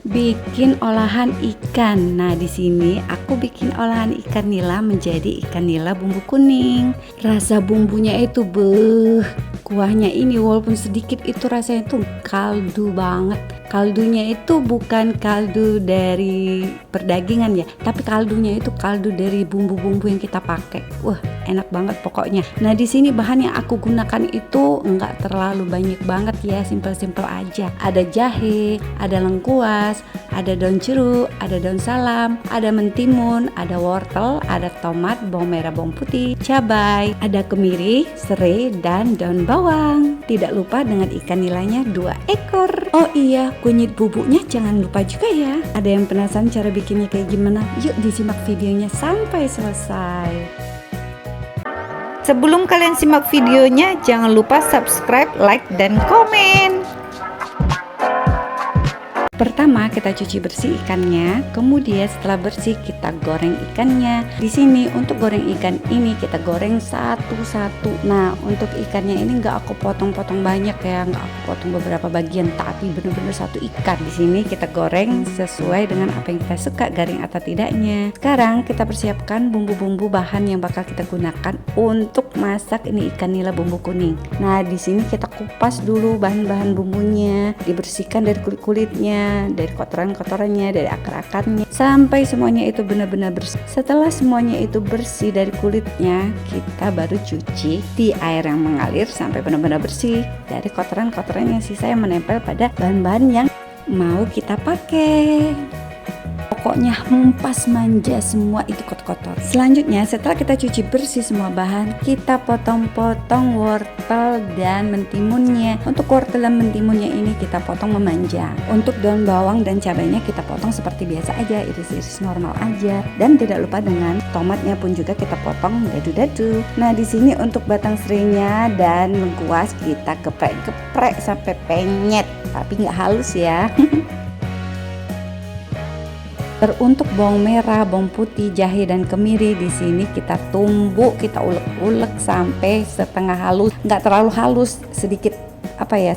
bikin olahan ikan. Nah, di sini aku bikin olahan ikan nila menjadi ikan nila bumbu kuning. Rasa bumbunya itu kuahnya ini walaupun sedikit itu rasanya tuh kaldu banget. Kaldunya itu bukan kaldu dari perdagingan ya, tapi kaldunya itu kaldu dari bumbu-bumbu yang kita pakai. Wah, enak banget pokoknya. Nah, di sini bahan yang aku gunakan itu enggak terlalu banyak banget ya, simpel-simpel aja. Ada jahe, ada lengkuas, ada daun jeruk, ada daun salam, ada mentimun, ada wortel, ada tomat, bawang merah, bawang putih, cabai, ada kemiri, serai, dan daun bawang. Tidak lupa dengan ikan nilainya 2 ekor. Oh iya, kunyit bubuknya jangan lupa juga ya. Ada yang penasaran cara bikinnya kayak gimana? Yuk disimak videonya sampai selesai. Sebelum kalian simak videonya, jangan lupa subscribe, like, dan komen. Pertama kita cuci bersih ikannya, kemudian setelah bersih kita goreng ikannya. Di sini untuk goreng ikan ini kita goreng satu-satu. Nah, untuk ikannya ini nggak aku potong-potong banyak ya, nggak aku potong beberapa bagian, tapi bener-bener satu ikan. Di sini kita goreng sesuai dengan apa yang kita suka, garing atau tidaknya. Sekarang kita persiapkan bumbu-bumbu bahan yang bakal kita gunakan untuk masak ini ikan nila bumbu kuning. Nah, di sini kita kupas dulu bahan-bahan bumbunya, dibersihkan dari kulit-kulitnya, dari kotoran-kotorannya, dari akar-akarnya, sampai semuanya itu benar-benar bersih. Setelah semuanya itu bersih dari kulitnya, kita baru cuci di air yang mengalir sampai benar-benar bersih dari kotoran-kotoran yang sisa yang menempel pada bahan-bahan yang mau kita pakai. Pokoknya hempas manja semua itu kotor-kotor. Selanjutnya setelah kita cuci bersih semua bahan, kita potong-potong wortel dan mentimunnya. Untuk wortel dan mentimunnya ini kita potong memanjang. Untuk daun bawang dan cabainya kita potong seperti biasa aja, iris-iris normal aja. Dan tidak lupa dengan tomatnya pun juga kita potong dadu-dadu. Nah, di sini untuk batang serainya dan lengkuas kita geprek-geprek sampai penyet, tapi nggak halus ya. Untuk bawang merah, bawang putih, jahe, dan kemiri di sini kita tumbuk, kita ulek-ulek sampai setengah halus, nggak terlalu halus, sedikit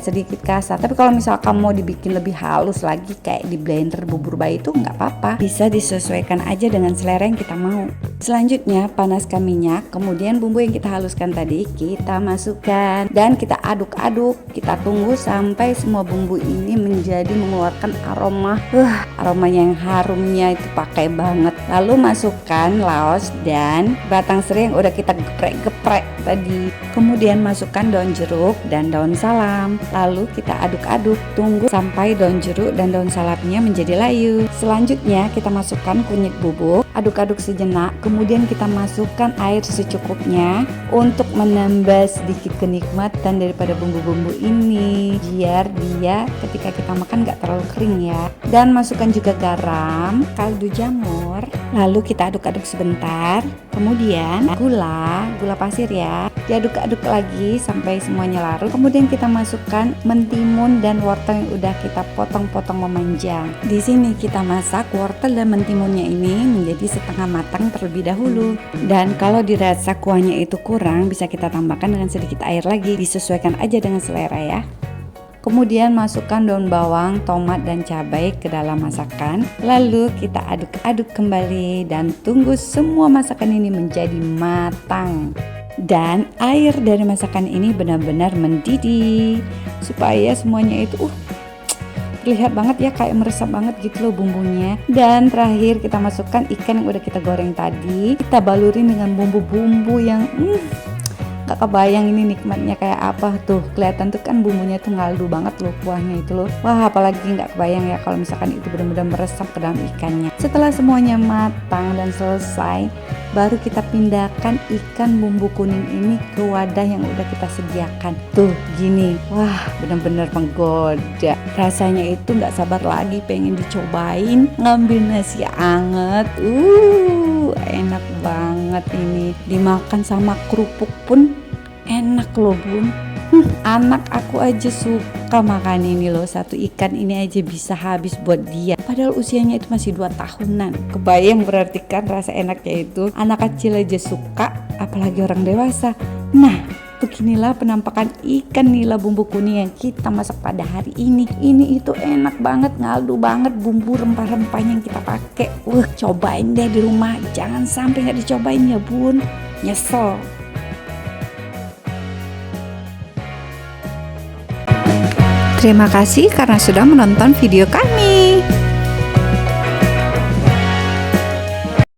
sedikit kasar. Tapi kalau misal kamu mau dibikin lebih halus lagi kayak di blender bubur bayi itu nggak apa-apa, bisa disesuaikan aja dengan selera yang kita mau. Selanjutnya panaskan minyak, kemudian bumbu yang kita haluskan tadi kita masukkan dan kita aduk-aduk. Kita tunggu sampai semua bumbu ini mengeluarkan aroma yang harumnya itu pakai banget. Lalu masukkan laos dan batang serai yang udah kita geprek-geprek tadi. Kemudian masukkan daun jeruk dan daun salam. Lalu kita aduk-aduk, tunggu sampai daun jeruk dan daun salamnya menjadi layu. Selanjutnya kita masukkan kunyit bubuk, aduk-aduk sejenak, kemudian kita masukkan air secukupnya untuk menambah sedikit kenikmatan daripada bumbu-bumbu ini, biar dia ketika kita makan gak terlalu kering ya. Dan masukkan juga garam, kaldu jamur, lalu kita aduk-aduk sebentar, kemudian gula pasir ya, diaduk-aduk lagi sampai semuanya larut. Kemudian kita masukkan mentimun dan wortel yang udah kita potong-potong memanjang. Di sini kita masak wortel dan mentimunnya ini menjadi setengah matang terlebih dahulu. Dan kalau dirasa kuahnya itu kurang, bisa kita tambahkan dengan sedikit air lagi, disesuaikan aja dengan selera ya. Kemudian masukkan daun bawang, tomat, dan cabai ke dalam masakan. Lalu kita aduk-aduk kembali dan tunggu semua masakan ini menjadi matang. Dan air dari masakan ini benar-benar mendidih supaya semuanya itu terlihat banget ya, kayak meresap banget gitu loh bumbunya. Dan terakhir kita masukkan ikan yang udah kita goreng tadi. Kita balurin dengan bumbu-bumbu yang gak kebayang ini nikmatnya kayak apa tuh. Kelihatan tuh kan bumbunya tuh ngaldu banget loh kuahnya itu loh. Wah, apalagi gak kebayang ya kalau misalkan itu benar-benar meresap ke dalam ikannya. Setelah semuanya matang dan selesai, baru kita pindahkan ikan bumbu kuning ini ke wadah yang udah kita sediakan. Tuh gini, wah benar-benar menggoda. Rasanya itu gak sabar lagi pengen dicobain. Ngambil nasi anget, enak banget ini. Dimakan sama kerupuk pun enak loh bun. Anak aku aja suka makan ini loh. Satu ikan ini aja bisa habis buat dia, padahal usianya itu masih 2 tahunan. Kebayang berarti kan rasa enaknya itu. Anak kecil aja suka, apalagi orang dewasa. Nah, Beginilah penampakan ikan nila bumbu kuning yang kita masak pada hari ini. Ini itu enak banget, ngaldu banget bumbu rempah-rempahnya yang kita pakai. Cobain deh di rumah, jangan sampai nggak dicobain ya bun, nyesel. Terima kasih karena sudah menonton video kami.